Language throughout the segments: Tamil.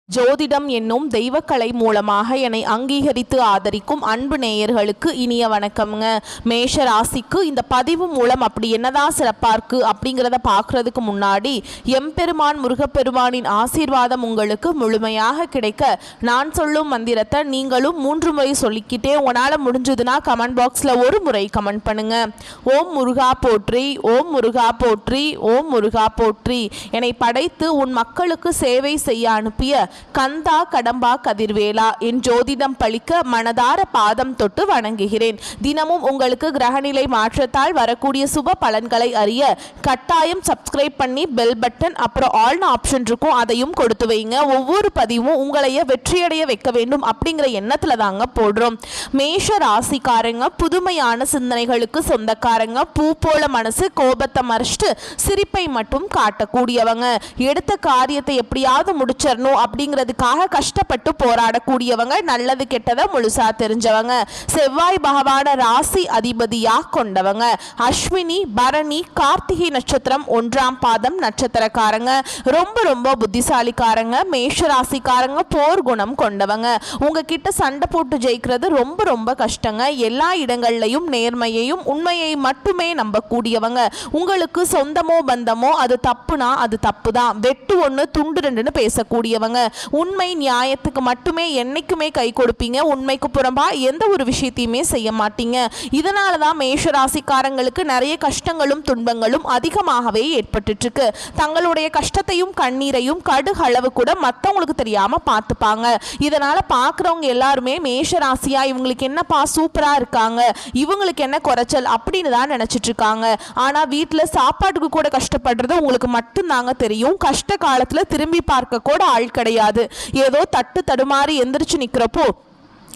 ஜோதிடம் என்னும் தெய்வக்கலை மூலமாக என்னை அங்கீகரித்து ஆதரிக்கும் அன்பு நேயர்களுக்கு இனிய வணக்கம்ங்க. மேஷ ராசிக்கு இந்த பதிவு மூலம் அப்படி என்னதான் சிறப்பாக இருக்கு அப்படிங்கிறத பார்க்கறதுக்கு முன்னாடி எம்பெருமான் முருகப்பெருமானின் ஆசீர்வாதம் உங்களுக்கு முழுமையாக கிடைக்க நான் சொல்லும் மந்திரத்தை நீங்களும் 3 முறை சொல்லிக்கிட்டே உங்களால் முடிஞ்சதுன்னா கமெண்ட் பாக்ஸில் ஒரு முறை கமெண்ட் பண்ணுங்க. ஓம் முருகா போற்றி, ஓம் முருகா போற்றி, ஓம் முருகா போற்றி. என்னை படைத்து உன் மக்களுக்கு சேவை செய்ய அனுப்பிய கந்தா கடம்பா கதிர்வேலா என் ஜோதிடம் பழிக்க மனதார பாதம் தொட்டு வணங்குகிறேன். தினமும் உங்களுக்கு கிரகநிலை மாற்றத்தால் வரக்கூடிய சுப பலன்களை அறிய கட்டாயம் சப்ஸ்கிரைப் பண்ணி பெல் பட்டன் அப்புறம் ஆல்னு ஆப்ஷன் இருக்கும், அதையும் கொடுத்து வைங்க. ஒவ்வொரு பதிவும் உங்களைய வெற்றியடைய வைக்க வேண்டும் அப்படிங்கிற எண்ணத்துல தாங்க போடுறோம். மேஷ ராசிக்காரங்க புதுமையான சிந்தனைகளுக்கு சொந்தக்காரங்க. பூ போல மனசு, கோபத்தை மறைச்சிட்டு சிரிப்பை மட்டும் காட்டக்கூடியவங்க. எடுத்த காரியத்தை எப்படியாவது முடிச்சிடணும் அப்படிங்கிறதுக்காக கஷ்டப்பட்டு போராடக்கூடியவங்க. நல்லது கெட்டதை முழுசா தெரிஞ்சவங்க. செவ்வாய் பகவான ராசி அதிபதியா கொண்டவங்க. அஸ்வினி பரணி கார்த்திகை நட்சத்திரம் 1ஆம் பாதம் நட்சத்திரக்காரங்க. ரொம்ப ரொம்ப புத்திசாலிக்காரங்க. மேஷ ராசிக்காரங்க போர் குணம் கொண்டவங்க. உங்ககிட்ட சண்டை போட்டு ஜெயிக்கிறது ரொம்ப ரொம்ப கஷ்டங்க. எல்லா இடங்கள்லையும் நேர்மையையும் உண்மையை மட்டுமே நம்பக்கூடியவங்க. உங்களுக்கு சொந்தமோ பந்தமோ அது தப்புனா அது தப்பு தான், வெட்டு ஒன்று துண்டு ரெண்டுன்னு பேசக்கூடியவங்க. உண்மை நியாயத்துக்கு மட்டுமே என்னைக்குமே கை கொடுப்பீங்க. உண்மைக்கு புறம்பா எந்த ஒரு விஷயத்தையுமே செய்ய மாட்டீங்க. இதனால தான் மேஷ ராசிக்காரங்களுக்கு நிறைய கஷ்டங்களும் துன்பங்களும் அதிகமாகவே ஏற்பட்டு இருக்கு. தங்களுடைய கஷ்டத்தையும் கண்ணீரையும் கடுகளவு கூட மற்றவங்களுக்கு தெரியாம பார்த்துப்பாங்க. இதனால பார்க்குறவங்க எல்லாருமே மேஷ ராசியா இவங்களுக்கு என்னப்பா சூப்பரா இருக்காங்க, இவங்களுக்கு என்ன குறைச்சல் அப்படின்னு தான் நினைச்சிட்டு இருக்காங்க. ஆனா வீட்டில் சாப்பாட்டுக்கு கூட கஷ்டப்படுறது உங்களுக்கு மட்டும்தாங்க தெரியும். கஷ்ட காலத்துல திரும்பி பார்க்க கூட ஆள் கிடையாது. ஏதோ தட்டு தடுமாறி எந்திரிச்சு நிக்கிறப்போ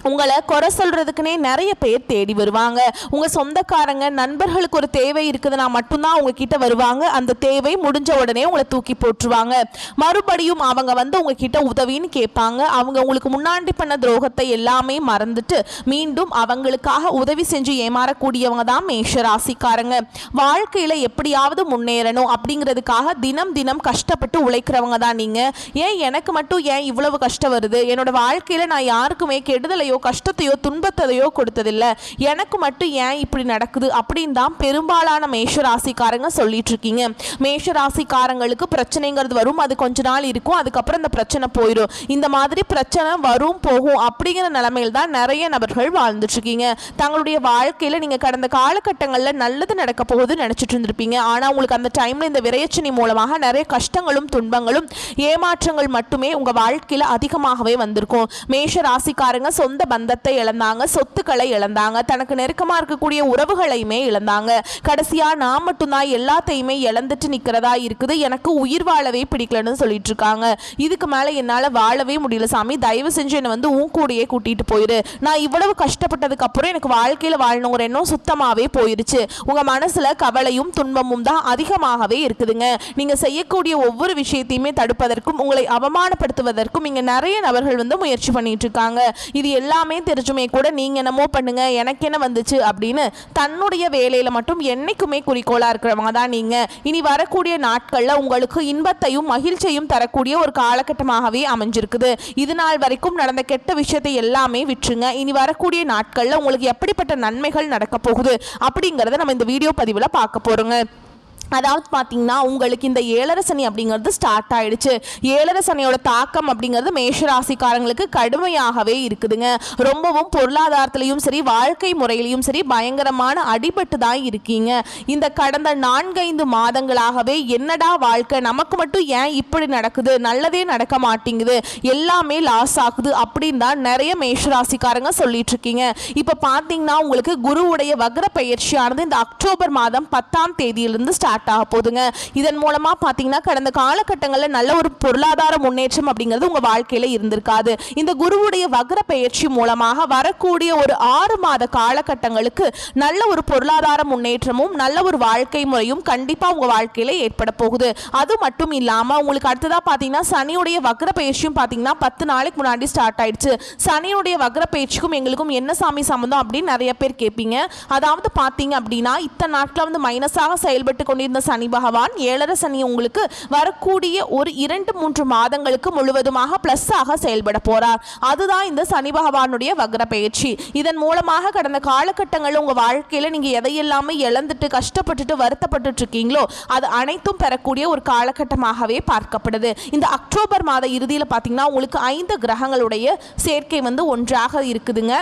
உங்களை குறை சொல்றதுக்குன்னே நிறைய பேர் தேடி வருவாங்க. உங்க சொந்தக்காரங்க நண்பர்களுக்கு ஒரு தேவை இருக்குதுன்னா மட்டும்தான் உங்ககிட்ட வருவாங்க. அந்த தேவை முடிஞ்ச உடனே உங்களை தூக்கி போட்டுருவாங்க. மறுபடியும் அவங்க வந்து உங்ககிட்ட உதவின்னு கேட்பாங்க. அவங்க உங்களுக்கு முன்னாடி பண்ண துரோகத்தை எல்லாமே மறந்துட்டு மீண்டும் அவங்களுக்காக உதவி செஞ்சு ஏமாறக்கூடியவங்க தான் மேஷ ராசிக்காரங்க. வாழ்க்கையில எப்படியாவது முன்னேறணும் அப்படிங்கிறதுக்காக தினம் தினம் கஷ்டப்பட்டு உழைக்கிறவங்க தான் நீங்க. ஏன் எனக்கு மட்டும் ஏன் இவ்வளவு கஷ்டம் வருது, என்னோட வாழ்க்கையில நான் யாருக்குமே கெடுதலையோ கஷ்டத்தையோ துன்பத்தையோ கொடுத்ததில்லை, எனக்கு மட்டும் ஏன் இப்படி நடக்குது அப்படின்னு தான் பெரும்பாலான மேஷ ராசிக்காரங்க சொல்லிட்டு இருக்கீங்க. மேஷ ராசிக்காரங்களுக்கு பிரச்சனைங்கிறது வரும், அது கொஞ்ச நாள் இருக்கும், அதுக்கப்புறம் இந்த பிரச்சனை போயிடும். இந்த மாதிரி பிரச்சனை வரும் போகும் அப்படிங்கிற நிலைமையில் தான் நிறைய நபர்கள் வாழ்ந்துட்டு இருக்கீங்க. தங்களுடைய வாழ்க்கையில நீங்க கடந்த காலகட்டங்களில் நல்லது நடக்க போகுது நினைச்சிட்டு இருந்திருப்பீங்க. ஆனா உங்களுக்கு அந்த டைம்ல இந்த விரையச்சனி மூலமாக நிறைய கஷ்டங்களும் துன்பங்களும் ஏமாற்றங்கள் மட்டுமே உங்க வாழ்க்கையில அதிகமாகவே வந்திருக்கும். மேஷ ராசிக்காரங்க சொந்த பந்தத்தை இழந்தாங்க, சொத்துக்களை இழந்தாங்க, தனக்கு நெருக்கமா இருக்கக்கூடிய உறவுகளையுமே இழந்தாங்க. கடைசியா நான் மட்டும்தான் எல்லாத்தையுமே இழந்துட்டு நிக்கிறதா இருக்குது, எனக்கு உயிர் வாழவே பிடிக்கலன்னு சொல்லிட்டு இருக்காங்க. இதுக்கு மேல என்னால வாழவே முடியல சாமி, தயவு செஞ்சு என்னை வந்து உன் கூடயே கூட்டிட்டு போயிரு. நான் இவ்வளவு கஷ்டப்பட்டதுக்கு அப்புறம் எனக்கு வாழ்க்கையில வாழணுங்கிற எண்ணம் சுத்தமாவே போயிருச்சு. உங்க மனசுல கவலையும் துன்பமும் தான் அதிகமாகவே இருக்குதுங்க. நீங்க செய்யக்கூடிய ஒவ்வொரு விஷயத்தையுமே தடுப்பதற்கும் உங்களை அவமானப்படுத்துவதற்கும் இங்க நிறைய நபர்கள் வந்து முயற்சி பண்ணிட்டு இருக்காங்க. இது எல்லாமே தெரிஞ்சுமே கூட நீங்க என்னமோ பண்ணுங்க எனக்கு என்ன வந்துச்சு அப்படின்னு தன்னுடைய வேலையில மட்டும் என்னைக்குமே குறிக்கோளா இருக்கிறவங்க தான் நீங்க. இனி வரக்கூடிய நாட்கள்ல உங்களுக்கு இன்பத்தையும் மகிழ்ச்சியையும் தரக்கூடிய ஒரு காலகட்டமாகவே அமைஞ்சிருக்குது. இது நாள் வரைக்கும் நடந்த கெட்ட விஷயத்தை எல்லாமே விட்டுருங்க. இனி வரக்கூடிய நாட்கள்ல உங்களுக்கு எப்படிப்பட்ட நன்மைகள் நடக்க போகுது அப்படிங்கறத நம்ம இந்த வீடியோ பதிவுல பார்க்க போறோங்க. அதாவது பார்த்தீங்கன்னா உங்களுக்கு இந்த 7.5 சனி அப்படிங்கிறது ஸ்டார்ட் ஆயிடுச்சு. 7.5 சனியோட தாக்கம் அப்படிங்கிறது மேஷ ராசிக்காரங்களுக்கு கடுமையாகவே இருக்குதுங்க. ரொம்பவும் பொருளாதாரத்திலையும் சரி வாழ்க்கை முறையிலையும் சரி பயங்கரமான அடிபட்டு தான் இருக்கீங்க. இந்த கடந்த 4-5 மாதங்களாகவே என்னடா வாழ்க்கை, நமக்கு மட்டும் ஏன் இப்படி நடக்குது, நல்லதே நடக்க மாட்டேங்குது, எல்லாமே லாஸ் ஆகுது அப்படின்னு தான் நிறைய மேஷ ராசிக்காரங்க சொல்லிட்டு இருக்கீங்க. இப்போ பார்த்தீங்கன்னா உங்களுக்கு குருவுடைய வக்ர பயிற்சியானது இந்த அக்டோபர் மாதம் 10ஆம் தேதியிலிருந்து ஸ்டார்ட் ஆக போதுங்க. இதன் மூலமா பாத்தீங்கன்னா கடந்த காலகட்டங்களில் நல்ல ஒரு பொருளாதார முன்னேற்றம் அப்படிங்கிறது உங்க வாழ்க்கையில இருந்திருக்காது. இந்த குருவுடைய வக்ர பயிற்சி மூலமாக வரக்கூடிய ஒரு 6 மாத காலகட்டங்களுக்கு நல்ல ஒரு பொருளாதார முன்னேற்றமும் நல்ல ஒரு வாழ்க்கை முறையும் கண்டிப்பா உங்க வாழ்க்கையில ஏற்பட போகுது. அது மட்டும் இல்லாம உங்களுக்கு அடுத்ததா பாத்தீங்கன்னா சனியுடைய வக்ர பயிற்சியும் பாத்தீங்கன்னா 10 நாளைக்கு முன்னாடி ஸ்டார்ட் ஆயிடுச்சு. சனியுடைய வக்ர பயிற்சிக்கும் எங்களுக்கும் என்ன சாமி சம்பந்தம் அப்படின்னு நிறைய பேர் கேட்பீங்க. அதாவது பாத்தீங்க அப்படின்னா இத்தனை நாட்கள் வந்து மைனஸாக செயல்பட்டு கொண்டு இந்த சனி பகவான் 7.5 சனி உங்களுக்கு வரக்கூடிய ஒரு 2-3 மாதங்களுக்கு முழுவதுமாக பிளஸ் ஆக செயல்பட போறார். அதுதான் இந்த சனி பகவானுடைய வக்ர பயிற்சி. இதன் மூலமாக கடந்த காலகட்டங்களில் உங்க வாழ்க்கையில நீங்க எதையெல்லாமே இழந்துட்டு கஷ்டப்பட்டுட்டு வருத்தப்பட்டு இருக்கீங்களோ அது அனைத்தும் பெறக்கூடிய ஒரு காலகட்டமாகவே பார்க்கப்படுது. இந்த அக்டோபர் மாத இறுதியில் பார்த்தீங்கன்னா உங்களுக்கு 5 கிரகங்களுடைய சேர்க்கை ஒன்றாக இருக்குதுங்க.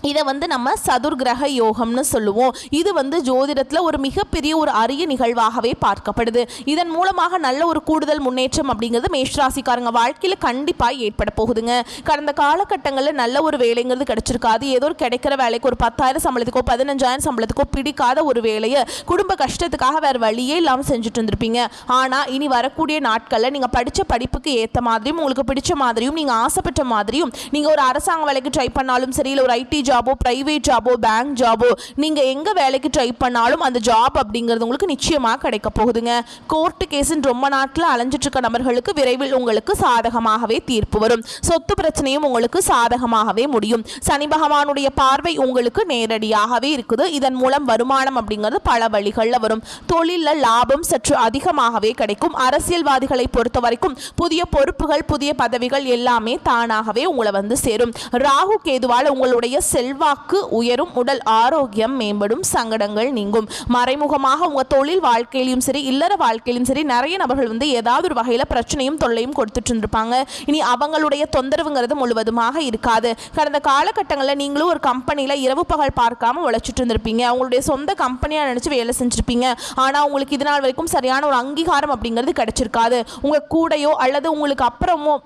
இதை நம்ம சதுர்கிரக யோகம்னு சொல்லுவோம். இது ஜோதிடத்தில் ஒரு மிகப்பெரிய ஒரு அரிய நிகழ்வாகவே பார்க்கப்படுது. இதன் மூலமாக நல்ல ஒரு கூடுதல் முன்னேற்றம் அப்படிங்கிறது மேஷராசிக்காரங்க வாழ்க்கையில் கண்டிப்பாக ஏற்பட போகுதுங்க. கடந்த காலகட்டங்களில் நல்ல ஒரு வேலைங்கிறது கிடைச்சிருக்காது. ஏதோ ஒரு கிடைக்கிற வேலைக்கு ஒரு 10,000 சம்பளத்துக்கோ 15,000 சம்பளத்துக்கோ பிடிக்காத ஒரு வேலையை குடும்ப கஷ்டத்துக்காக வேறு வழியே இல்லாமல் செஞ்சுட்டு இருந்திருப்பீங்க. ஆனால் இனி வரக்கூடிய நாட்களில் நீங்கள் படித்த படிப்புக்கு ஏற்ற மாதிரியும் உங்களுக்கு பிடிச்ச மாதிரியும் நீங்கள் ஆசைப்பட்ட மாதிரியும் நீங்கள் ஒரு அரசாங்க வேலைக்கு ட்ரை பண்ணாலும் சரி, இல்லை ஒரு ஐடி ஜாபோ, பிரைவேட் ஜாபோ, பேங்க் ஜாபோ, நீங்க எங்க வேலைக்கு ட்ரை பண்ணாலும் அந்த ஜாப் அப்படிங்கிறது உங்களுக்கு நிச்சயமா கிடைக்க போகுதுங்க. கோர்ட்டு கேஸ்ன்னு ரொம்ப நாட்கள் அலைஞ்சிட்டு இருக்க நபர்களுக்கு விரைவில் உங்களுக்கு சாதகமாகவே தீர்ப்பு வரும். சொத்து பிரச்சனையும் உங்களுக்கு சாதகமாகவே முடியும். சனி பகவானுடைய பார்வை உங்களுக்கு நேரடியாகவே இருக்குது. இதன் மூலம் வருமானம் அப்படிங்கிறது பல வழிகளில் வரும். தொழிலில் லாபம் சற்று அதிகமாகவே கிடைக்கும். அரசியல்வாதிகளை பொறுத்த வரைக்கும் புதிய பொறுப்புகள், புதிய பதவிகள் எல்லாமே தானாகவே உங்களை சேரும். ராகு கேதுவால் உங்களுடைய செல்வாக்கு உயரும், உடல் ஆரோக்கியம் மேம்படும், சங்கடங்கள் நீங்கும். மறைமுகமாக உங்க தொழில் வாழ்க்கையிலும் சரி, இல்லற வாழ்க்கையிலும் சரி நிறைய நபர்கள் ஏதாவது ஒரு வகையில பிரச்சனையும் தொல்லையும் கொடுத்துட்டு இருந்திருப்பாங்க. இனி அவங்களுடைய தொந்தரவுங்கிறது முழுவதுமாக இருக்காது. கடந்த காலகட்டங்களில் நீங்களும் ஒரு கம்பெனியில இரவு பகல் பார்க்காம உழைச்சிட்டு இருந்திருப்பீங்க. அவங்களுடைய சொந்த கம்பெனியா நினைச்சு வேலை செஞ்சிருப்பீங்க. ஆனா உங்களுக்கு இது நாள் வரைக்கும் சரியான ஒரு அங்கீகாரம் அப்படிங்கிறது கிடைச்சிருக்காது. உங்க கூடையோ அல்லது உங்களுக்கு அப்புறமோ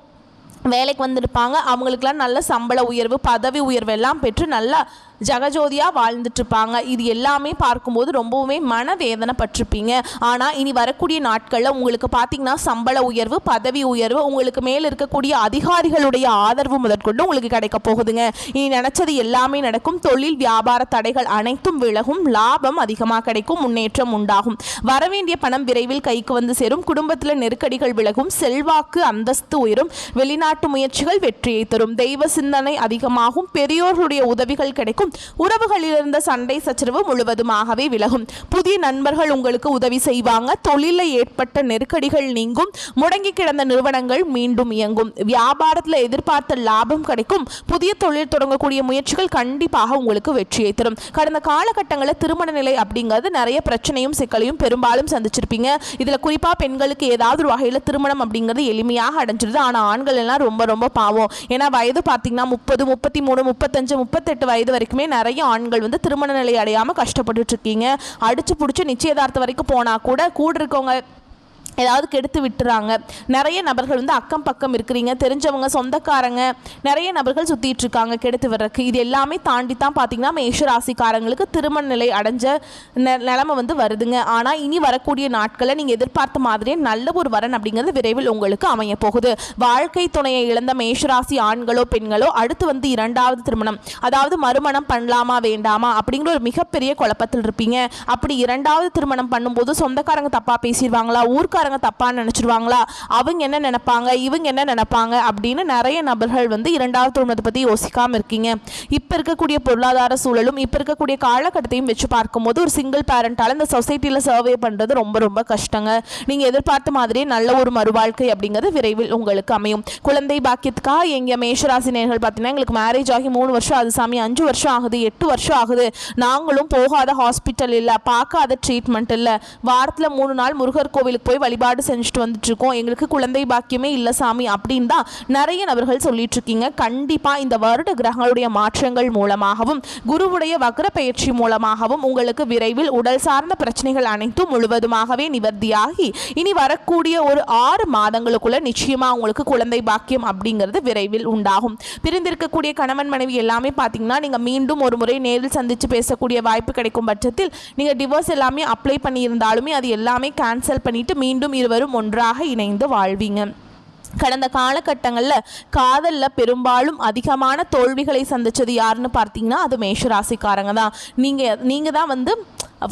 வேலைக்கு வந்திருப்பாங்க. அவங்களுக்கெல்லாம் நல்ல சம்பள உயர்வு, பதவி உயர்வு எல்லாம் பெற்று நல்லா ஜகஜோதியாக வாழ்ந்துட்டுருப்பாங்க. இது எல்லாமே பார்க்கும்போது ரொம்பவுமே மனவேதனை பட்டிருப்பீங்க. ஆனால் இனி வரக்கூடிய நாட்களில் உங்களுக்கு பார்த்தீங்கன்னா சம்பள உயர்வு, பதவி உயர்வு, உங்களுக்கு மேலே இருக்கக்கூடிய அதிகாரிகளுடைய ஆதரவு முதற்கொண்டு உங்களுக்கு கிடைக்க போகுதுங்க. இனி நினச்சது எல்லாமே நடக்கும். தொழில் வியாபார தடைகள் அனைத்தும் விலகும். லாபம் அதிகமாக கிடைக்கும். முன்னேற்றம் உண்டாகும். வரவேண்டிய பணம் விரைவில் கைக்கு சேரும். குடும்பத்தில் நெருக்கடிகள் விலகும். செல்வாக்கு அந்தஸ்து உயரும். வெளிநாட்டு முயற்சிகள் வெற்றியை தரும். தெய்வ சிந்தனை அதிகமாகும். பெரியோர்களுடைய உதவிகள் கிடைக்கும். உறவுகளில் இருந்த சண்டை சச்சரவு முழுவதுமாகவே விலகும். புதிய நண்பர்கள் உங்களுக்கு உதவி செய்வாங்க. தொழிலில் ஏற்பட்ட நெருக்கடிகள் நீங்கும். முடங்கி கிடந்த நிறுவனங்கள் மீண்டும் இயங்கும். வியாபாரத்தில் எதிர்பார்த்த லாபம் கிடைக்கும். புதிய தொழில் தொடங்கக்கூடிய முயற்சிகள் கண்டிப்பாக உங்களுக்கு வெற்றியை தரும். கடந்த காலகட்டங்களில் திருமண நிலை அப்படிங்கிறது நிறைய பிரச்சனையும் சிக்கலையும் பெரும்பாலும் சந்திச்சிருப்பீங்க. இதில் குறிப்பாக பெண்களுக்கு ஏதாவது ஒரு வகையில் திருமணம் அப்படிங்கிறது எளிமையாக அடைஞ்சிருது. ஆனால் ஆண்கள் எல்லாம் ரொம்ப ரொம்ப பாவம். ஏன்னா வயது பார்த்தீங்கன்னா 30, 33, 35, 38 வயது வரைக்கும் நிறைய ஆண்கள் திருமண நிலை அடையாம கஷ்டப்பட்டு இருக்கீங்க. அடிச்சு புடிச்சு நிச்சயதார்த்தம் வரைக்கும் போனா கூட இருக்கவங்க ஏதாவது கெடுத்து விட்டுறாங்க. நிறைய நபர்கள் அக்கம் பக்கம் இருக்கிறீங்க, தெரிஞ்சவங்க, சொந்தக்காரங்க, நிறைய நபர்கள் சுற்றிட்டு இருக்காங்க கெடுத்து வர்றதுக்கு. இது எல்லாமே தாண்டி தான் பார்த்தீங்கன்னா மேஷராசிக்காரங்களுக்கு திருமண நிலை அடைஞ்ச நிலைமை வருதுங்க. ஆனால் இனி வரக்கூடிய நாட்களில் நீங்கள் எதிர்பார்த்த மாதிரியே நல்ல ஒரு வரன் அப்படிங்கிறது விரைவில் உங்களுக்கு அமைய போகுது. வாழ்க்கை துணையை இழந்த மேஷராசி ஆண்களோ பெண்களோ அடுத்து 2வது திருமணம், அதாவது மறுமணம் பண்ணலாமா வேண்டாமா அப்படிங்கிற ஒரு மிகப்பெரிய குழப்பத்தில் இருப்பீங்க. அப்படி 2வது திருமணம் பண்ணும்போது சொந்தக்காரங்க தப்பாக பேசிடுவாங்களா, ஊர்க்காரங்க தப்பா நினைச்சிருவாங்களா, அவங்க என்ன நினைப்பாங்க, இவங்க என்ன நினைப்பாங்க அப்படின்னு நிறைய நபர்கள் 2வது திருமணத்தை பத்தி யோசிக்காம இருக்கீங்க. இப்ப இருக்கக்கூடிய பொருளாதார சூழலும் இப்ப இருக்கக்கூடிய காலகட்டத்தையும் வச்சு பார்க்கும்போது ஒரு சிங்கிள் பேரண்டால இந்த சொசைட்டில சர்வே பண்றது ரொம்ப ரொம்ப கஷ்டங்க. நீங்க எதிர்பார்த்த மாதிரியே நல்ல ஒரு மறுவாழ்க்கை அப்படிங்கிறது விரைவில் உங்களுக்கு அமையும். குழந்தை பாக்கியத்துக்காக எங்க மேஷராசி நேயர்கள் பார்த்தீங்கன்னா எங்களுக்கு மேரேஜ் ஆகி 3 வருஷம் ஆகுது சாமி, 5 வருஷம் ஆகுது, 8 வருஷம் ஆகுது, நாங்களும் போகாத ஹாஸ்பிட்டல் இல்லை, பார்க்காத ட்ரீட்மெண்ட் இல்லை, வாரத்தில் 3 நாள் முருகர் கோவிலுக்கு போய் வழிபாடு செஞ்சுட்டு வந்துட்டு இருக்கோம், எங்களுக்கு குழந்தை பாக்கியமே இல்லை சாமி அப்படின்னு தான் நிறைய நபர்கள் சொல்லிட்டு இருக்கீங்க. கண்டிப்பா இந்த வருட கிரகங்களுடைய மாற்றங்கள் மூலமாகவும் குருவுடைய வக்ர பயிற்சி மூலமாகவும் உங்களுக்கு விரைவில் உடல் சார்ந்த பிரச்சனைகள் அனைத்தும் முழுவதுமாகவே நிவர்த்தியாகி இனி வரக்கூடிய ஒரு 6 மாதங்களுக்குள்ள நிச்சயமா உங்களுக்கு குழந்தை பாக்கியம் அப்படிங்கிறது விரைவில் உண்டாகும். பிரிந்திருக்கக்கூடிய கணவன் மனைவி எல்லாமே பார்த்தீங்கன்னா நீங்க மீண்டும் ஒரு முறை நேரில் சந்திச்சு பேசக்கூடிய வாய்ப்பு கிடைக்கும் பட்சத்தில் நீங்க டிவோர்ஸ் எல்லாமே அப்ளை பண்ணியிருந்தாலுமே அது எல்லாமே கேன்சல் பண்ணிட்டு மீண்டும் இருவரும் ஒன்றாக இணைந்து வாழ்வீங்க. கடந்த காலகட்டங்களில் காதலில் பெரும்பாலும் அதிகமான தோல்விகளை சந்தித்தது யாருன்னு பார்த்தீங்கன்னா அது மேஷராசிக்காரங்க தான். நீங்கள் தான் வந்து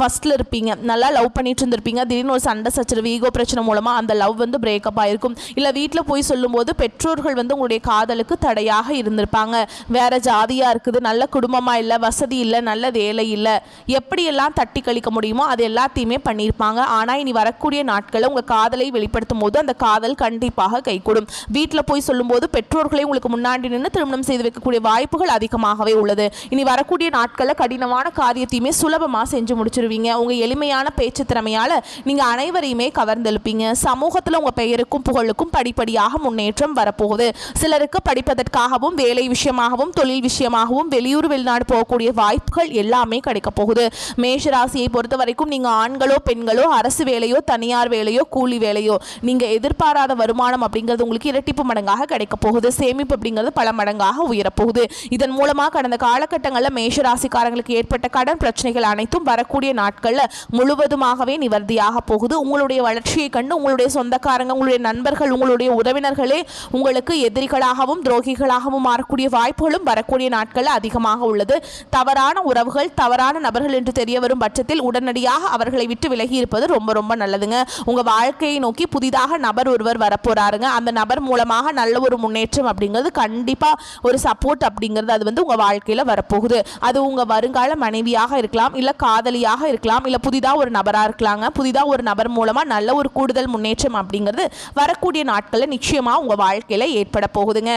ஃபஸ்ட்டில் இருப்பீங்க, நல்லா லவ் பண்ணிட்டு இருந்திருப்பீங்க, திடீர்னு ஒரு சண்டை சச்சரவு ஈகோ பிரச்சனை மூலமாக அந்த லவ் வந்து பிரேக்கப் ஆகிருக்கும். இல்லை வீட்டில் போய் சொல்லும்போது பெற்றோர்கள் வந்து உங்களுடைய காதலுக்கு தடையாக இருந்திருப்பாங்க. வேறு ஜாதியாக இருக்குது, நல்ல குடும்பமாக இல்லை, வசதி இல்லை, நல்ல வேலை இல்லை, எப்படியெல்லாம் தட்டி கழிக்க முடியுமோ அது எல்லாத்தையுமே பண்ணியிருப்பாங்க. ஆனால் இனி வரக்கூடிய நாட்களில் உங்கள் காதலை வெளிப்படுத்தும் போது அந்த காதல் கண்டிப்பாக கைகூடும். வீட்டில் போய் சொல்லும்போது பெற்றோர்களே உங்களுக்கு முன்னாடி நின்று திருமணம் செய்து வைக்கக்கூடிய வாய்ப்புகள் அதிகமாகவே உள்ளது. இனி வரக்கூடிய நாட்களில் கடினமான காரியத்தையுமே சுலபமாக செஞ்சு முடிச்சு உங்க எளிமையான பேச்சு திறமையால நீங்க அனைவரையுமே கவர்ந்தெழுப்பீங்க. சமூகத்தில் உங்க பெயருக்கும் புகழுக்கும் படிப்படியாக முன்னேற்றம் வரப்போகுது. சிலருக்கு படிப்பதற்காகவும் வேலை விஷயமாகவும் தொழில் விஷயமாகவும் வெளியூர் வெளிநாடு போகக்கூடிய வாய்ப்புகள் எல்லாமே கிடைக்க போகுது. மேஷராசியை பொறுத்த வரைக்கும் நீங்க ஆண்களோ பெண்களோ அரசு வேலையோ தனியார் வேலையோ கூலி வேலையோ நீங்க எதிர்பாராத வருமானம் அப்படிங்கிறது உங்களுக்கு இரட்டிப்பு மடங்காக கிடைக்க போகுது. சேமிப்பு அப்படிங்கிறது பல மடங்காக உயரப்போகுது. இதன் மூலமாக கடந்த காலகட்டங்களில் மேஷராசிக்காரங்களுக்கு ஏற்பட்ட கடன் பிரச்சனைகள் அனைத்தும் வரக்கூடிய நாட்களில் முழுவதுமாகவே நிவர்த்தியாக போகுது. உங்களுடைய வளர்ச்சியை கண்டு உங்களுடைய சொந்தக்காரங்க, உங்களுடைய நண்பர்கள், உங்களுடைய உறவினர்களே உங்களுக்கு எதிரிகளாகவும் துரோகிகளாகவும் மாறக்கூடிய வாய்ப்புகளும் வரக்கூடிய நாட்களில் அதிகமாக உள்ளது. தவறான உறவுகள், தவறான நபர்கள் என்று தெரிய வரும் பட்சத்தில் உடனடியாக அவர்களை விட்டு விலகி இருப்பது ரொம்ப ரொம்ப நல்லதுங்க. உங்க வாழ்க்கையை நோக்கி புதிதாக நபர் ஒருவர் வரப்போறாருங்க. அந்த நபர் மூலமாக நல்ல ஒரு முன்னேற்றம் அப்படிங்கிறது கண்டிப்பா ஒரு சப்போர்ட் அப்படிங்கிறது அது வந்து உங்க வாழ்க்கையில வரப்போகுது. அது உங்க வருங்கால மனைவியாக இருக்கலாம், இல்ல காதலியாக இருக்கலாம், இல்ல புதிதா ஒரு நபரா இருக்கலாங்க. புதிதா ஒரு நபர் மூலமா நல்ல ஒரு கூடுதல் முன்னேற்றம் அப்படிங்கிறது வரக்கூடிய நாட்களில் நிச்சயமா உங்க வாழ்க்கையில ஏற்பட போகுதுங்க.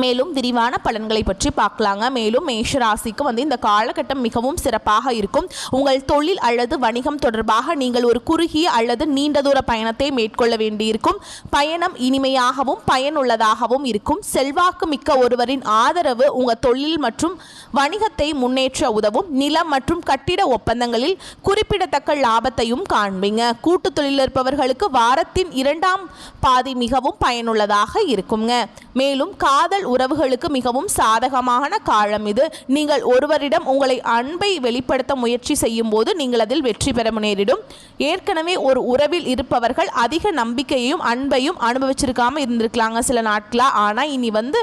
மேலும் விரிவான பலன்களை பற்றி பார்க்கலாங்க. மேலும் மேஷராசிக்கு வந்து இந்த காலகட்டம் மிகவும் சிறப்பாக இருக்கும். உங்கள் தொழில் அல்லது வணிகம் தொடர்பாக நீங்கள் ஒரு குறுகிய அல்லது நீண்ட தூர பயணத்தை மேற்கொள்ள வேண்டியிருக்கும். பயணம் இனிமையாகவும் பயனுள்ளதாகவும் இருக்கும். செல்வாக்கு மிக்க ஒருவரின் ஆதரவு உங்கள் தொழில் மற்றும் வணிகத்தை முன்னேற்ற உதவும். நிலம் மற்றும் கட்டிட ஒப்பந்தங்களில் குறிப்பிடத்தக்க லாபத்தையும் காண்பீங்க. கூட்டு தொழில் இருப்பவர்களுக்கு வாரத்தின் 2ஆம் பாதி மிகவும் பயனுள்ளதாக இருக்குங்க. மேலும் காதல் உறவுகளுக்கு மிகவும் சாதகமான காலம் இது. நீங்கள் ஒருவரிடம் உங்களை அன்பை வெளிப்படுத்த முயற்சி செய்யும் போது நீங்கள் அதில் வெற்றி பெற நேரிடும். ஏற்கனவே ஒரு உறவில் இருப்பவர்கள் அதிக நம்பிக்கையையும் அன்பையும் அனுபவிச்சிருக்காம இருந்திருக்கலாங்க சில நாட்களா. ஆனால் இனி வந்து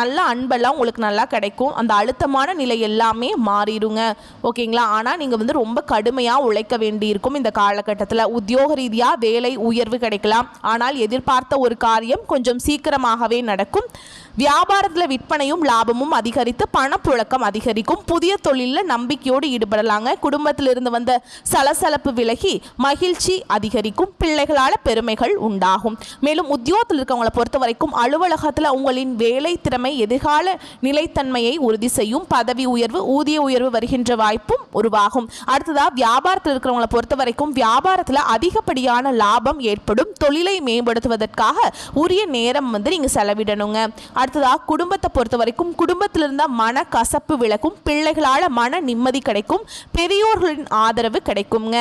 நல்ல அன்பெல்லாம் உங்களுக்கு நல்லா கிடைக்கும். அந்த அழுத்தமான நிலை எல்லாமே மாறிடுங்க. ஓகேங்களா? ஆனால் நீங்கள் வந்து ரொம்ப கடுமையாக உழைக்க வேண்டியிருக்கும். இந்த காலகட்டத்தில் உத்தியோக ரீதியாக வேலை உயர்வு கிடைக்கலாம். ஆனால் எதிர்பார்த்த ஒரு காரியம் கொஞ்சம் சீக்கிரமாகவே நடக்கும். வியாபாரத்தில் விற்பனையும் லாபமும் அதிகரித்து பணப்புழக்கம் அதிகரிக்கும். புதிய தொழிலில் நம்பிக்கையோடு ஈடுபடலாங்க. குடும்பத்திலிருந்து வந்த சலசலப்பு விலகி மகிழ்ச்சி அதிகரிக்கும். பிள்ளைகளால் பெருமைகள் உண்டாகும். மேலும் உத்தியோகத்தில் இருக்கவங்களை பொறுத்த வரைக்கும் அலுவலகத்தில் உங்களின் வேலை திறமை எதிர்கால நிலைத்தன்மையை உறுதி செய்யும். பதவி உயர்வு, ஊதிய உயர்வு வருகின்ற வாய்ப்பும் உருவாகும். அடுத்ததாக வியாபாரத்தில் இருக்கிறவங்களை பொறுத்த வரைக்கும் வியாபாரத்தில் அதிகப்படியான லாபம் ஏற்படும். தொழிலை மேம்படுத்துவதற்காக உரிய நேரம் வந்து நீங்கள் செலவிடணுங்க. அடுத்ததாக குடும்பத்தை பொறுத்த வரைக்கும் குடும்பத்தில் இருந்த மன கசப்பு விலகும். பிள்ளைகளால் மன நிம்மதி கிடைக்கும். பெரியோர்களின் ஆதரவு கிடைக்குங்க.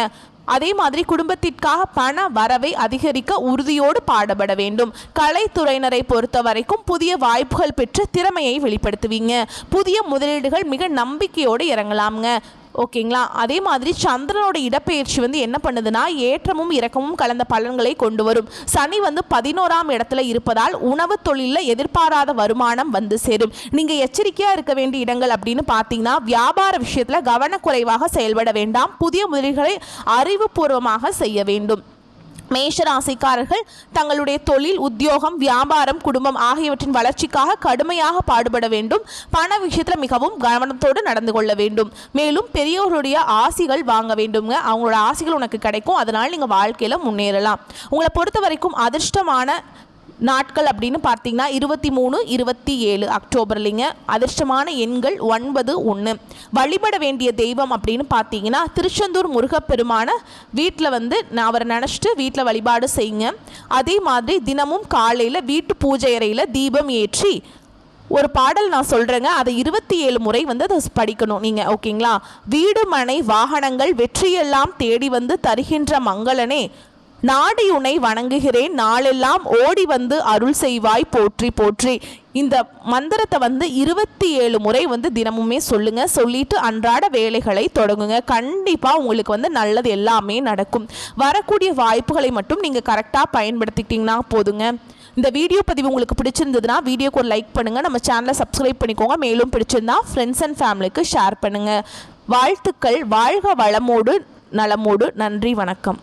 அதே மாதிரி குடும்பத்திற்காக பண வரவை அதிகரிக்க உறுதியோடு பாடுபட வேண்டும். கலைத்துறையினரை பொறுத்த வரைக்கும் புதிய வாய்ப்புகள் பெற்று திறமையை வெளிப்படுத்துவீங்க. புதிய முதலீடுகள் மிக நம்பிக்கையோடு இறங்கலாம்ங்க. ஓகேங்களா? அதே மாதிரி சந்திரனோட இடப்பெயர்ச்சி வந்து என்ன பண்ணுதுன்னா ஏற்றமும் இறக்கமும் கலந்த பலன்களை கொண்டு வரும். சனி வந்து 11ஆம் இடத்துல இருப்பதால் உணவு தொழிலில் எதிர்பாராத வருமானம் வந்து சேரும். நீங்கள் எச்சரிக்கையாக இருக்க வேண்டிய இடங்கள் அப்படின்னு பார்த்தீங்கன்னா வியாபார விஷயத்தில் கவனக்குறைவாக செயல்பட வேண்டாம். புதிய முதலீடுகளை அறிவுபூர்வமாக செய்ய வேண்டும். மேஷராசிக்காரர்கள் தங்களுடைய தொழில், உத்தியோகம், வியாபாரம், குடும்பம் ஆகியவற்றின் வளர்ச்சிக்காக கடுமையாக பாடுபட வேண்டும். பண விஷயத்தில் மிகவும் கவனத்தோடு நடந்து கொள்ள வேண்டும். மேலும் பெரியோருடைய ஆசிகள் வாங்க வேண்டுங்க. அவங்களோட ஆசிகள் உனக்கு கிடைக்கும். அதனால் நீங்கள் வாழ்க்கையில் முன்னேறலாம். உங்களை பொறுத்த வரைக்கும் அதிர்ஷ்டமான நாட்கள் அப்படின்னு பார்த்தீங்கன்னா 23, 27 அக்டோபர்லிங்க. அதிர்ஷ்டமான எண்கள் 9, 1. வழிபட வேண்டிய தெய்வம் அப்படின்னு பார்த்தீங்கன்னா திருச்செந்தூர் முருகப்பெருமான வீட்டில் வந்து அவரை நினச்சிட்டு வீட்டில் வழிபாடு செய்யுங்க. அதே மாதிரி தினமும் காலையில் வீட்டு பூஜை அறையில் தீபம் ஏற்றி ஒரு பாடல் நான் சொல்கிறேங்க, அதை 27 முறை வந்து அதை படிக்கணும் நீங்கள். ஓகேங்களா? வீடு மனை வாகனங்கள் வெற்றியெல்லாம் தேடி வந்து தருகின்ற மங்களனே, நாடி உன்னை வணங்குகிறேன், நாளெல்லாம் ஓடி வந்து அருள் செய்வாய் போற்றி போற்றி. இந்த மந்திரத்தை வந்து 27 முறை வந்து தினமுமே சொல்லுங்க. சொல்லிட்டு அன்றாட வேலைகளை தொடங்குங்க. கண்டிப்பாக உங்களுக்கு வந்து நல்லது எல்லாமே நடக்கும். வரக்கூடிய வாய்ப்புகளை மட்டும் நீங்கள் கரெக்டாக பயன்படுத்திக்கிட்டிங்கன்னா போதுங்க. இந்த வீடியோ பதிவு உங்களுக்கு பிடிச்சிருந்ததுன்னா வீடியோக்கு ஒரு லைக் பண்ணுங்கள், நம்ம சேனலை சப்ஸ்கிரைப் பண்ணிக்கோங்க. மேலும் பிடிச்சிருந்தா ஃப்ரெண்ட்ஸ் அண்ட் ஃபேமிலிக்கு ஷேர் பண்ணுங்கள். வாழ்த்துக்கள். வாழ்க வளமோடு நலமோடு. நன்றி, வணக்கம்.